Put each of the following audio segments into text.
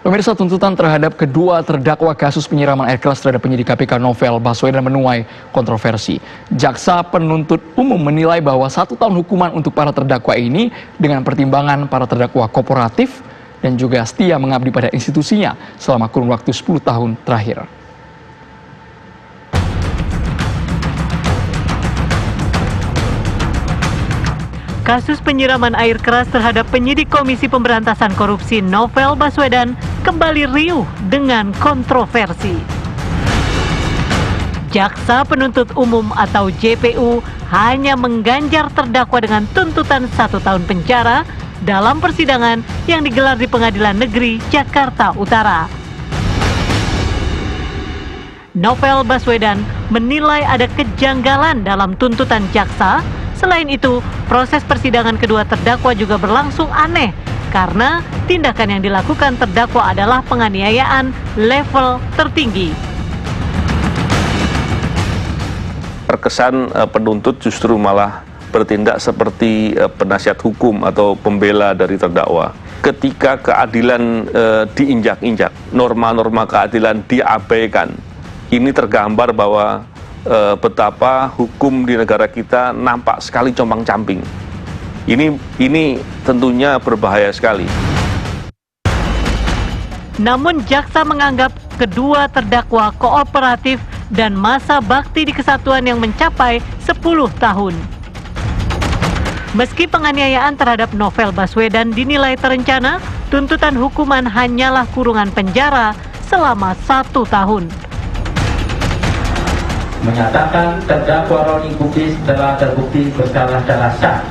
Pemirsa, tuntutan terhadap kedua terdakwa kasus penyiraman air keras terhadap penyidik KPK Novel Baswedan menuai kontroversi. Jaksa penuntut umum menilai bahwa 1 tahun hukuman untuk para terdakwa ini dengan pertimbangan para terdakwa kooperatif dan juga setia mengabdi pada institusinya selama kurun waktu 10 tahun terakhir. Kasus penyiraman air keras terhadap penyidik Komisi Pemberantasan Korupsi Novel Baswedan kembali riuh dengan kontroversi. Jaksa Penuntut Umum atau JPU hanya mengganjar terdakwa dengan tuntutan 1 tahun penjara dalam persidangan yang digelar di Pengadilan Negeri Jakarta Utara. Novel Baswedan menilai ada kejanggalan dalam tuntutan jaksa. Selain itu, proses persidangan kedua terdakwa juga berlangsung aneh karena tindakan yang dilakukan terdakwa adalah penganiayaan level tertinggi. Terkesan penuntut justru malah bertindak seperti penasihat hukum atau pembela dari terdakwa. Ketika keadilan diinjak-injak, norma-norma keadilan diabaikan, ini tergambar bahwa betapa hukum di negara kita nampak sekali compang-camping. Ini tentunya berbahaya sekali. Namun jaksa menganggap kedua terdakwa kooperatif dan masa bakti di kesatuan yang mencapai 10 tahun. Meski penganiayaan terhadap Novel Baswedan dinilai terencana, tuntutan hukuman hanyalah kurungan penjara selama 1 tahun. Menyatakan terdakwa Roni Bugis telah terbukti bersalah secara sah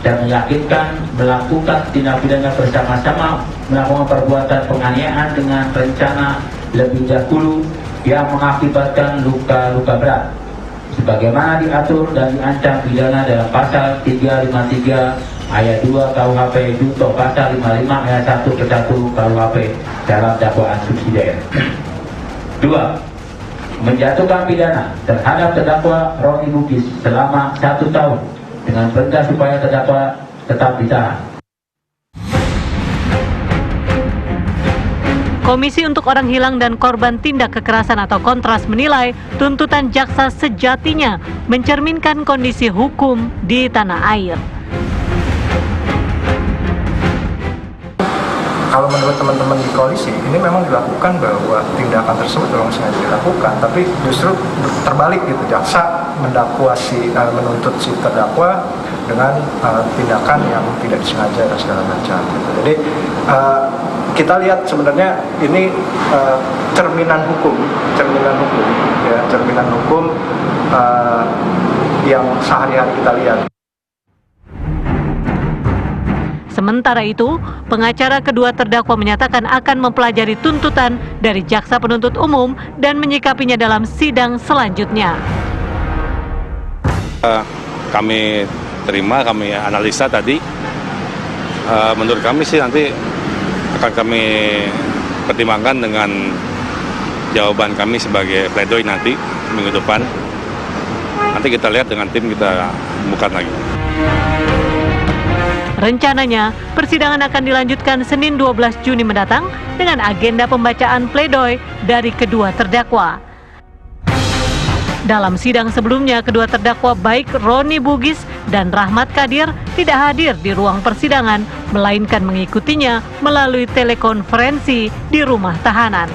dan meyakinkan melakukan tindak pidana bersama-sama melakukan perbuatan penganiayaan dengan rencana lebih dahulu yang mengakibatkan luka-luka berat sebagaimana diatur dan diancam pidana dalam pasal 353 ayat 2 KUHP junto pasal 55 ayat 1 ke 1 KUHP dalam dakwaan subsidiar. 2. Menjatuhkan pidana terhadap terdakwa Roni Bugis selama 1 tahun dengan perintah supaya terdakwa tetap ditahan. Komisi untuk Orang Hilang dan Korban Tindak Kekerasan atau Kontras menilai tuntutan jaksa sejatinya mencerminkan kondisi hukum di tanah air. Kalau menurut teman-teman di koalisi, ini memang dilakukan bahwa tindakan tersebut memang sengaja dilakukan, tapi justru terbalik gitu, jaksa menuntut si terdakwa dengan tindakan yang tidak disengaja dan segala macam. Gitu. Jadi kita lihat sebenarnya ini cerminan hukum yang sehari-hari kita lihat. Sementara itu, pengacara kedua terdakwa menyatakan akan mempelajari tuntutan dari jaksa penuntut umum dan menyikapinya dalam sidang selanjutnya. Kami terima, kami analisa tadi. Menurut kami sih nanti akan kami pertimbangkan dengan jawaban kami sebagai pledoi nanti minggu depan. Nanti kita lihat dengan tim, kita bukan lagi. Rencananya, persidangan akan dilanjutkan Senin 12 Juni mendatang dengan agenda pembacaan pledoi dari kedua terdakwa. Dalam sidang sebelumnya, kedua terdakwa baik Roni Bugis dan Rahmat Kadir tidak hadir di ruang persidangan, melainkan mengikutinya melalui telekonferensi di rumah tahanan.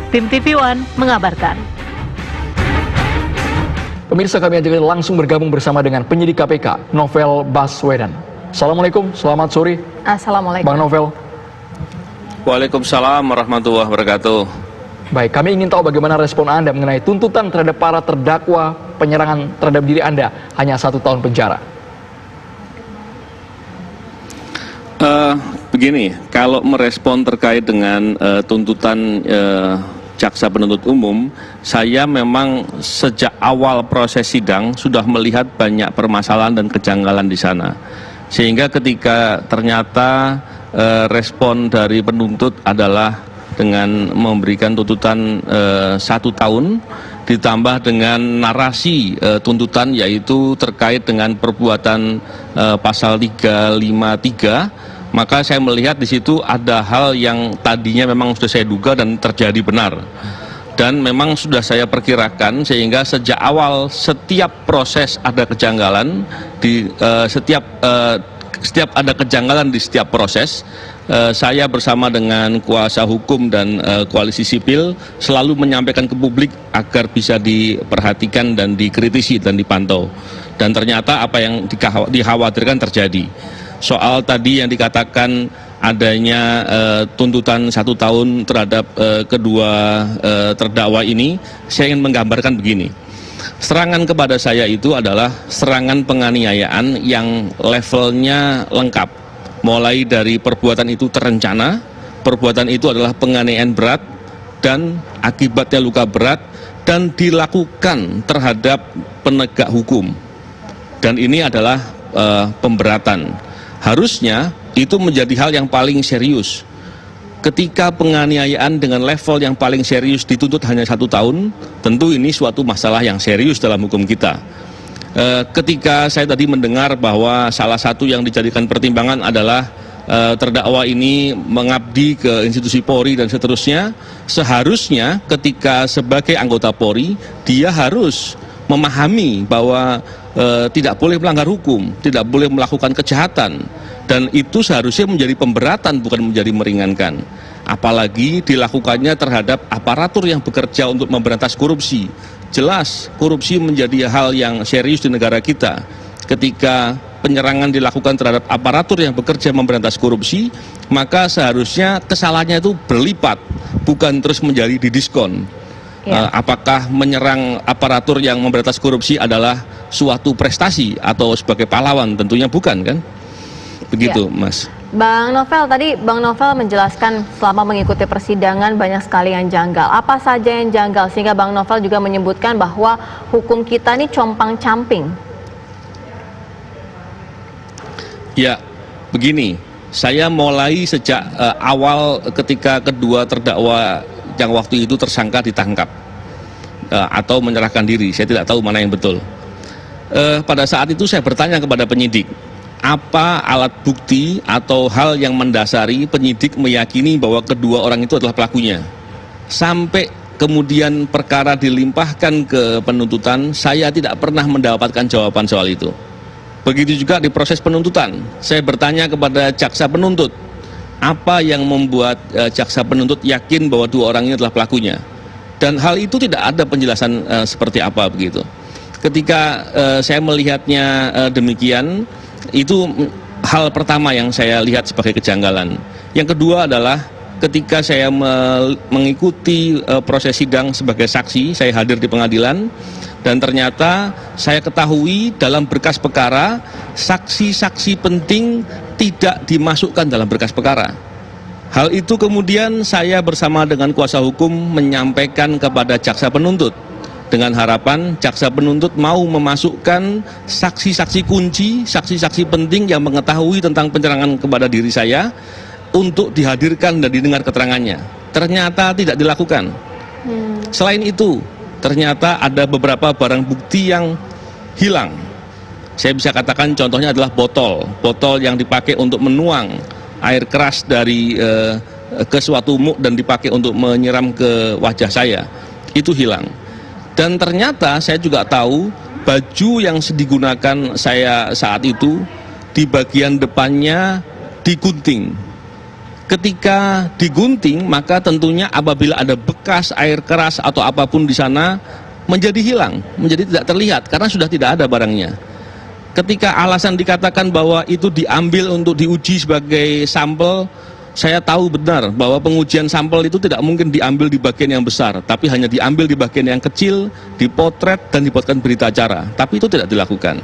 Tim TV One mengabarkan. Pemirsa, kami ajak langsung bergabung bersama dengan penyidik KPK Novel Baswedan. Assalamualaikum, selamat sore. Assalamualaikum. Bang Novel. Waalaikumsalam warahmatullahi wabarakatuh. Baik, kami ingin tahu bagaimana respon Anda mengenai tuntutan terhadap para terdakwa penyerangan terhadap diri Anda hanya 1 tahun penjara. Begini, kalau merespon terkait dengan tuntutan jaksa penuntut umum, saya memang sejak awal proses sidang sudah melihat banyak permasalahan dan kejanggalan di sana. Sehingga ketika ternyata respon dari penuntut adalah dengan memberikan tuntutan 1 tahun, ditambah dengan narasi tuntutan yaitu terkait dengan perbuatan pasal 353, Maka saya melihat di situ ada hal yang tadinya memang sudah saya duga dan terjadi benar. Dan memang sudah saya perkirakan sehingga sejak awal setiap proses ada kejanggalan di setiap ada kejanggalan di setiap proses. Saya bersama dengan kuasa hukum dan koalisi sipil selalu menyampaikan ke publik agar bisa diperhatikan dan dikritisi dan dipantau. Dan ternyata apa yang dikhawatirkan terjadi. Soal tadi yang dikatakan adanya tuntutan 1 tahun terhadap kedua terdakwa ini, saya ingin menggambarkan begini. Serangan kepada saya itu adalah serangan penganiayaan yang levelnya lengkap. Mulai dari perbuatan itu terencana, perbuatan itu adalah penganiayaan berat dan akibatnya luka berat dan dilakukan terhadap penegak hukum. Dan ini adalah pemberatan. Harusnya itu menjadi hal yang paling serius. Ketika penganiayaan dengan level yang paling serius dituntut hanya 1 tahun, tentu ini suatu masalah yang serius dalam hukum kita. Ketika saya tadi mendengar bahwa salah satu yang dijadikan pertimbangan adalah terdakwa ini mengabdi ke institusi Polri dan seterusnya, seharusnya ketika sebagai anggota Polri dia harus memahami bahwa tidak boleh melanggar hukum, tidak boleh melakukan kejahatan, dan itu seharusnya menjadi pemberatan bukan menjadi meringankan. Apalagi dilakukannya terhadap aparatur yang bekerja untuk memberantas korupsi. Jelas korupsi menjadi hal yang serius di negara kita. Ketika penyerangan dilakukan terhadap aparatur yang bekerja memberantas korupsi, maka seharusnya kesalahannya itu berlipat, bukan terus menjadi didiskon. Apakah menyerang aparatur yang memberantas korupsi adalah suatu prestasi atau sebagai pahlawan? Tentunya bukan, kan? Begitu, Mas. Bang Novel, tadi Bang Novel menjelaskan selama mengikuti persidangan banyak sekali yang janggal. Apa saja yang janggal sehingga Bang Novel juga menyebutkan bahwa hukum kita ini compang-camping? Ya, begini. Saya mulai sejak awal ketika kedua terdakwa yang waktu itu tersangka ditangkap atau menyerahkan diri. Saya tidak tahu mana yang betul. Pada saat itu saya bertanya kepada penyidik, apa alat bukti atau hal yang mendasari penyidik meyakini bahwa kedua orang itu adalah pelakunya. Sampai kemudian perkara dilimpahkan ke penuntutan, saya tidak pernah mendapatkan jawaban soal itu. Begitu juga di proses penuntutan, saya bertanya kepada jaksa penuntut, apa yang membuat jaksa penuntut yakin bahwa dua orang ini adalah pelakunya. Dan hal itu tidak ada penjelasan seperti apa begitu. Ketika saya melihatnya demikian, itu hal pertama yang saya lihat sebagai kejanggalan. Yang kedua adalah ketika saya mengikuti proses sidang sebagai saksi, saya hadir di pengadilan, dan ternyata saya ketahui dalam berkas perkara, saksi-saksi penting tidak dimasukkan dalam berkas perkara. Hal itu kemudian saya bersama dengan kuasa hukum menyampaikan kepada jaksa penuntut, dengan harapan jaksa penuntut mau memasukkan saksi-saksi kunci, saksi-saksi penting yang mengetahui tentang penyerangan kepada diri saya untuk dihadirkan dan didengar keterangannya. Ternyata tidak dilakukan. Selain itu, ternyata ada beberapa barang bukti yang hilang. Saya bisa katakan contohnya adalah botol yang dipakai untuk menuang air keras dari ke suatu muk dan dipakai untuk menyiram ke wajah saya. Itu hilang. Dan ternyata saya juga tahu baju yang digunakan saya saat itu di bagian depannya digunting. Ketika digunting, maka tentunya apabila ada bekas air keras atau apapun di sana menjadi hilang, menjadi tidak terlihat karena sudah tidak ada barangnya. Ketika alasan dikatakan bahwa itu diambil untuk diuji sebagai sampel, saya tahu benar bahwa pengujian sampel itu tidak mungkin diambil di bagian yang besar, tapi hanya diambil di bagian yang kecil, dipotret dan dibuatkan berita acara. Tapi itu tidak dilakukan.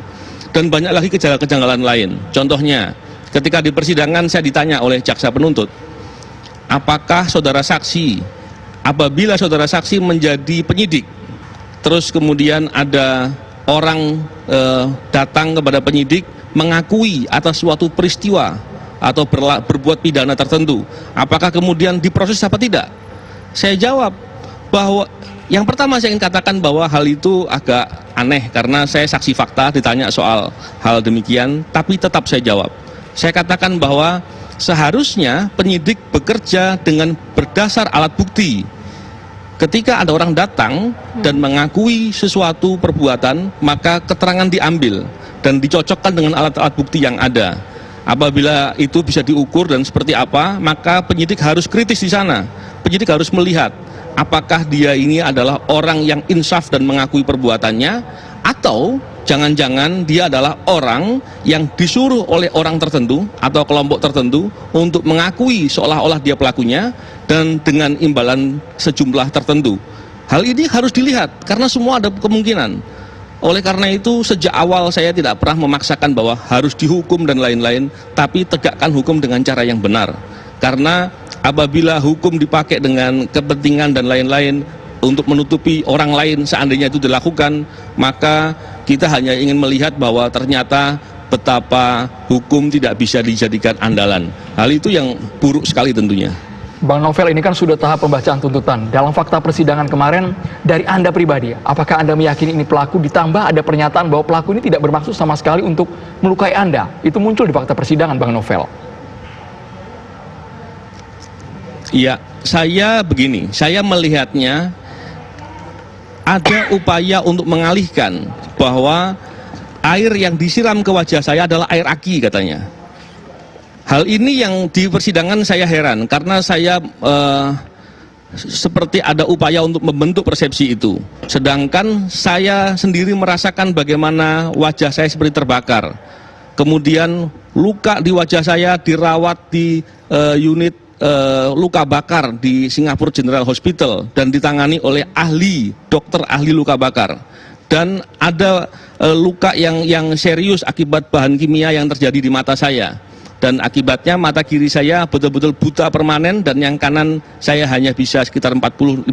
Dan banyak lagi kejanggalan lain. Contohnya, ketika di persidangan saya ditanya oleh jaksa penuntut, apakah saudara saksi, apabila saudara saksi menjadi penyidik, terus kemudian ada orang datang kepada penyidik mengakui atas suatu peristiwa atau berbuat pidana tertentu, apakah kemudian diproses apa tidak? Saya jawab bahwa yang pertama saya ingin katakan bahwa hal itu agak aneh karena saya saksi fakta ditanya soal hal demikian, tapi tetap saya jawab. Saya katakan bahwa seharusnya penyidik bekerja dengan berdasar alat bukti. Ketika ada orang datang dan mengakui sesuatu perbuatan, maka keterangan diambil dan dicocokkan dengan alat-alat bukti yang ada. Apabila itu bisa diukur dan seperti apa, maka penyidik harus kritis di sana. Penyidik harus melihat apakah dia ini adalah orang yang insaf dan mengakui perbuatannya, atau jangan-jangan dia adalah orang yang disuruh oleh orang tertentu atau kelompok tertentu untuk mengakui seolah-olah dia pelakunya dan dengan imbalan sejumlah tertentu. Hal ini harus dilihat karena semua ada kemungkinan. Oleh karena itu sejak awal saya tidak pernah memaksakan bahwa harus dihukum dan lain-lain, tapi tegakkan hukum dengan cara yang benar. Karena apabila hukum dipakai dengan kepentingan dan lain-lain untuk menutupi orang lain, seandainya itu dilakukan, maka kita hanya ingin melihat bahwa ternyata betapa hukum tidak bisa dijadikan andalan. Hal itu yang buruk sekali tentunya. Bang Novel, ini kan sudah tahap pembacaan tuntutan. Dalam fakta persidangan kemarin, dari Anda pribadi, apakah Anda meyakini ini pelaku, ditambah ada pernyataan bahwa pelaku ini tidak bermaksud sama sekali untuk melukai Anda? Itu muncul di fakta persidangan, Bang Novel. Iya, saya begini, saya melihatnya ada upaya untuk mengalihkan bahwa air yang disiram ke wajah saya adalah air aki katanya. Hal ini yang di persidangan saya heran karena saya seperti ada upaya untuk membentuk persepsi itu. Sedangkan saya sendiri merasakan bagaimana wajah saya seperti terbakar. Kemudian luka di wajah saya dirawat di unit luka bakar di Singapore General Hospital dan ditangani oleh dokter ahli luka bakar. Dan ada luka yang serius akibat bahan kimia yang terjadi di mata saya. Dan akibatnya mata kiri saya betul-betul buta permanen dan yang kanan saya hanya bisa sekitar 40-50%.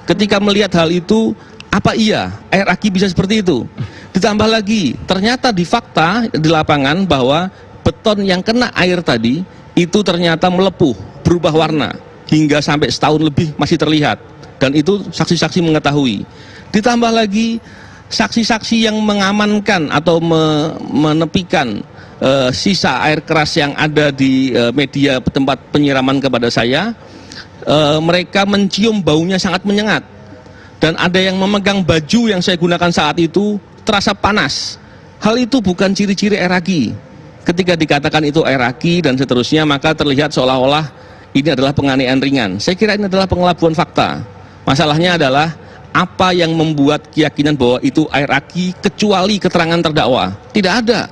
Ketika melihat hal itu, apa iya air aki bisa seperti itu? Ditambah lagi, ternyata di fakta di lapangan bahwa beton yang kena air tadi itu ternyata melepuh, berubah warna, hingga sampai setahun lebih masih terlihat. Dan itu saksi-saksi mengetahui. Ditambah lagi, saksi-saksi yang mengamankan atau menepikan sisa air keras yang ada di media tempat penyiraman kepada saya, mereka mencium baunya sangat menyengat. Dan ada yang memegang baju yang saya gunakan saat itu, terasa panas. Hal itu bukan ciri-ciri air aki. Ketika dikatakan itu air aki dan seterusnya, maka terlihat seolah-olah ini adalah penganiayaan ringan. Saya kira ini adalah pengelabuan fakta. Masalahnya adalah apa yang membuat keyakinan bahwa itu air aki kecuali keterangan terdakwa. Tidak ada.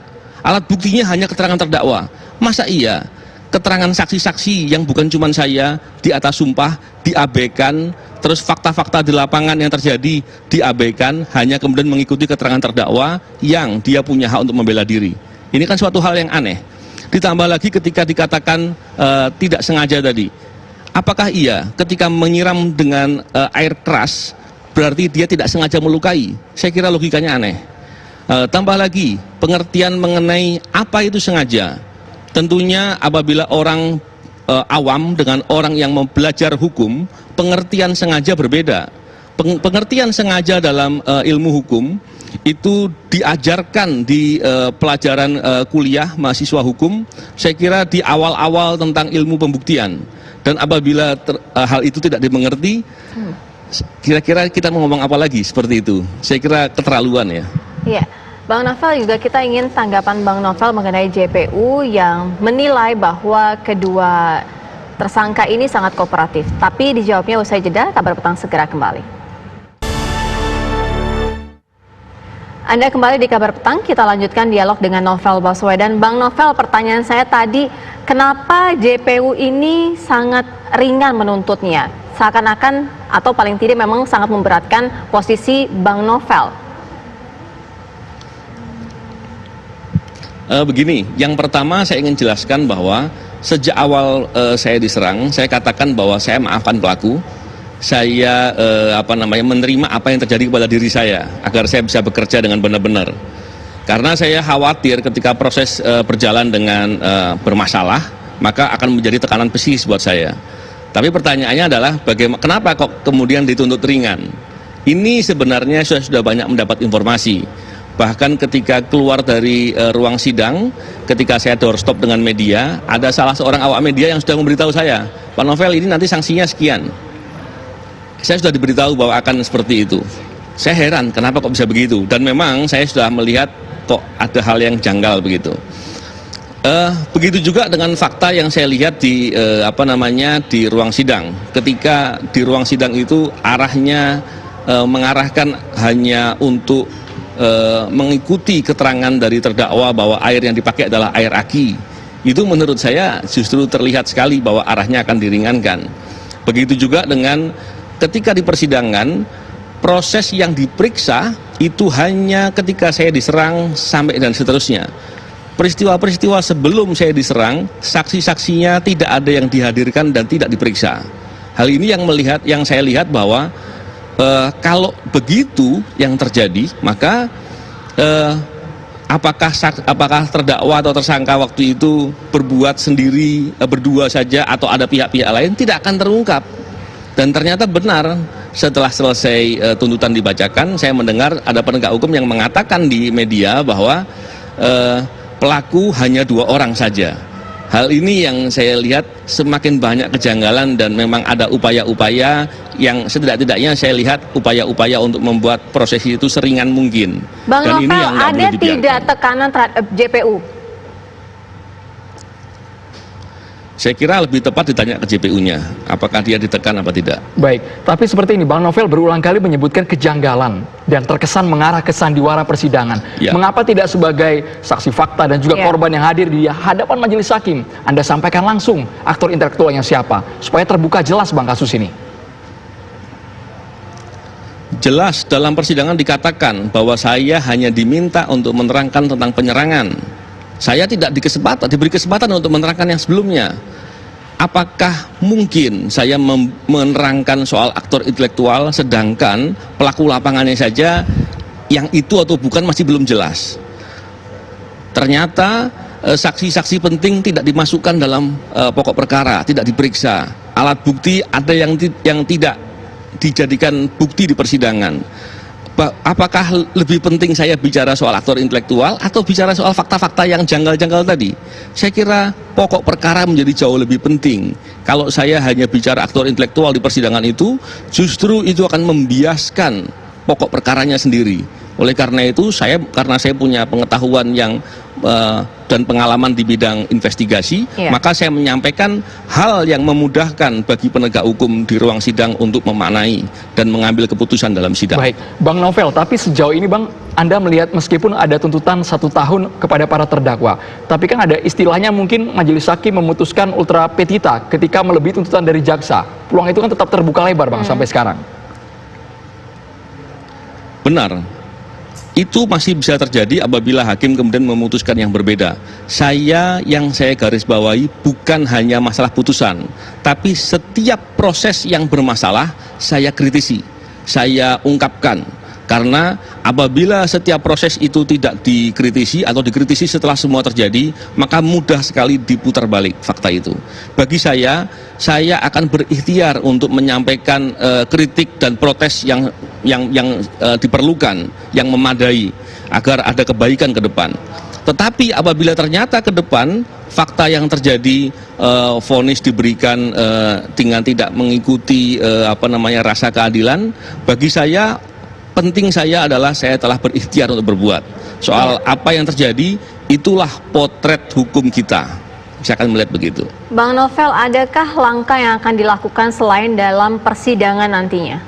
Alat buktinya hanya keterangan terdakwa. Masa iya keterangan saksi-saksi yang bukan cuma saya di atas sumpah diabaikan, terus fakta-fakta di lapangan yang terjadi diabaikan, hanya kemudian mengikuti keterangan terdakwa yang dia punya hak untuk membela diri. Ini kan suatu hal yang aneh. Ditambah lagi ketika dikatakan tidak sengaja tadi. Apakah iya ketika menyiram dengan air keras berarti dia tidak sengaja melukai? Saya kira logikanya aneh. Tambah lagi pengertian mengenai apa itu sengaja. Tentunya apabila orang awam dengan orang yang belajar hukum, pengertian sengaja berbeda. Pengertian sengaja dalam ilmu hukum itu diajarkan di pelajaran kuliah mahasiswa hukum, saya kira di awal-awal tentang ilmu pembuktian. Dan apabila hal itu tidak dimengerti, kira-kira kita mau ngomong apa lagi seperti itu? Saya kira keterlaluan ya. Iya, Bang Novel, juga kita ingin tanggapan Bang Novel mengenai JPU yang menilai bahwa kedua tersangka ini sangat kooperatif. Tapi dijawabnya usai jeda, Kabar Petang segera kembali. Anda kembali di Kabar Petang, kita lanjutkan dialog dengan Novel Baswedan. Bang Novel, pertanyaan saya tadi, kenapa JPU ini sangat ringan menuntutnya? Seakan-akan atau paling tidak memang sangat memberatkan posisi Bang Novel. Begini, yang pertama saya ingin jelaskan bahwa sejak awal saya diserang, saya katakan bahwa saya maafkan pelaku. Saya menerima apa yang terjadi kepada diri saya agar saya bisa bekerja dengan benar-benar. Karena saya khawatir ketika proses berjalan dengan bermasalah, maka akan menjadi tekanan psikis buat saya. Tapi pertanyaannya adalah kenapa kok kemudian dituntut ringan? Ini sebenarnya sudah banyak mendapat informasi Bahkan ketika keluar dari ruang sidang, ketika saya doorstop dengan media, ada salah seorang awak media yang sudah memberitahu saya, Pak Novel, ini nanti sanksinya sekian. Saya sudah diberitahu bahwa akan seperti itu. Saya heran kenapa kok bisa begitu, dan memang saya sudah melihat kok ada hal yang janggal begitu. Begitu juga dengan fakta yang saya lihat di di ruang sidang. Ketika di ruang sidang itu arahnya mengarahkan hanya untuk mengikuti keterangan dari terdakwa bahwa air yang dipakai adalah air aki. Itu menurut saya justru terlihat sekali bahwa arahnya akan diringankan. Begitu juga dengan ketika di persidangan, proses yang diperiksa itu hanya ketika saya diserang sampai dan seterusnya. Peristiwa-peristiwa sebelum saya diserang, saksi-saksinya tidak ada yang dihadirkan dan tidak diperiksa. Hal ini yang saya lihat bahwa kalau begitu yang terjadi, maka apakah terdakwa atau tersangka waktu itu berbuat sendiri, berdua saja, atau ada pihak-pihak lain, tidak akan terungkap. Dan ternyata benar, setelah selesai tuntutan dibacakan, saya mendengar ada penegak hukum yang mengatakan di media bahwa pelaku hanya 2 orang saja. Hal ini yang saya lihat semakin banyak kejanggalan, dan memang ada upaya-upaya yang setidak-tidaknya saya lihat upaya-upaya untuk membuat proses itu seringan mungkin. Bang Dan Novel, ini yang ada tidak tekanan terhadap JPU? Saya kira lebih tepat ditanya ke JPU-nya, apakah dia ditekan apa tidak. Baik, tapi seperti ini, Bang Novel berulang kali menyebutkan kejanggalan dan terkesan mengarah ke sandiwara persidangan. Ya. Mengapa tidak sebagai saksi fakta dan juga korban yang hadir di hadapan majelis hakim, Anda sampaikan langsung aktor intelektualnya siapa, supaya terbuka jelas Bang kasus ini? Jelas dalam persidangan dikatakan bahwa saya hanya diminta untuk menerangkan tentang penyerangan. Saya tidak diberi kesempatan untuk menerangkan yang sebelumnya. Apakah mungkin saya menerangkan soal aktor intelektual sedangkan pelaku lapangannya saja yang itu atau bukan masih belum jelas? Ternyata saksi-saksi penting tidak dimasukkan dalam pokok perkara, tidak diperiksa. Alat bukti ada yang tidak dijadikan bukti di persidangan. Apakah lebih penting saya bicara soal aktor intelektual atau bicara soal fakta-fakta yang janggal-janggal tadi? Saya kira pokok perkara menjadi jauh lebih penting. Kalau saya hanya bicara aktor intelektual di persidangan itu, justru itu akan membiaskan pokok perkaranya sendiri. Oleh karena itu, karena saya punya pengetahuan yang dan pengalaman di bidang investigasi, maka saya menyampaikan hal yang memudahkan bagi penegak hukum di ruang sidang untuk memaknai dan mengambil keputusan dalam sidang. Baik, Bang Novel, tapi sejauh ini Bang, Anda melihat meskipun ada tuntutan 1 tahun kepada para terdakwa, tapi kan ada istilahnya mungkin majelis hakim memutuskan ultra petita ketika melebihi tuntutan dari jaksa. Peluang itu kan tetap terbuka lebar Bang sampai sekarang. Benar. Itu masih bisa terjadi apabila hakim kemudian memutuskan yang berbeda. Yang saya garis bawahi bukan hanya masalah putusan, tapi setiap proses yang bermasalah saya kritisi, saya ungkapkan. Karena apabila setiap proses itu tidak dikritisi atau dikritisi setelah semua terjadi, maka mudah sekali diputar balik fakta itu. Bagi saya akan berikhtiar untuk menyampaikan kritik dan protes yang diperlukan, yang memadai agar ada kebaikan ke depan. Tetapi apabila ternyata ke depan fakta yang terjadi, vonis diberikan dengan tidak mengikuti rasa keadilan, bagi saya penting adalah saya telah berikhtiar untuk berbuat. Soal apa yang terjadi, itulah potret hukum kita. Saya akan melihat begitu. Bang Novel, adakah langkah yang akan dilakukan selain dalam persidangan nantinya?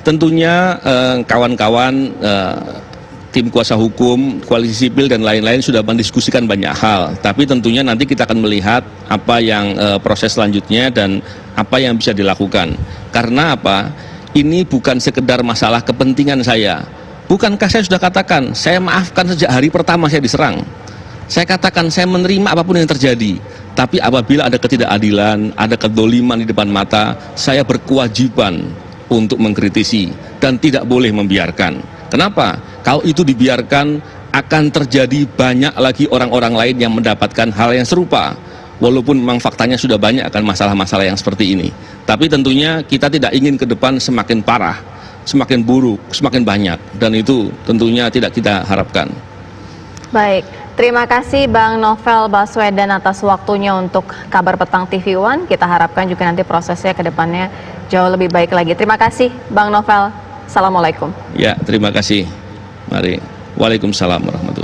Tentunya kawan-kawan tim kuasa hukum, koalisi sipil dan lain-lain sudah mendiskusikan banyak hal. Tapi tentunya nanti kita akan melihat apa yang proses selanjutnya dan apa yang bisa dilakukan. Karena apa? Ini bukan sekedar masalah kepentingan saya. Bukankah saya sudah katakan, saya maafkan sejak hari pertama saya diserang. Saya katakan saya menerima apapun yang terjadi. Tapi apabila ada ketidakadilan, ada kedoliman di depan mata, saya berkewajiban untuk mengkritisi dan tidak boleh membiarkan. Kenapa? Kalau itu dibiarkan, akan terjadi banyak lagi orang-orang lain yang mendapatkan hal yang serupa. Walaupun memang faktanya sudah banyak akan masalah-masalah yang seperti ini. Tapi tentunya kita tidak ingin ke depan semakin parah. semakin buruk, semakin banyak, dan itu tentunya tidak kita harapkan. Baik, terima kasih Bang Novel Baswedan atas waktunya untuk Kabar Petang TV One. Kita harapkan juga nanti prosesnya ke depannya jauh lebih baik lagi. Terima kasih Bang Novel. Assalamualaikum. Ya, terima kasih. Mari. Waalaikumsalam warahmatullahi wabarakatuh.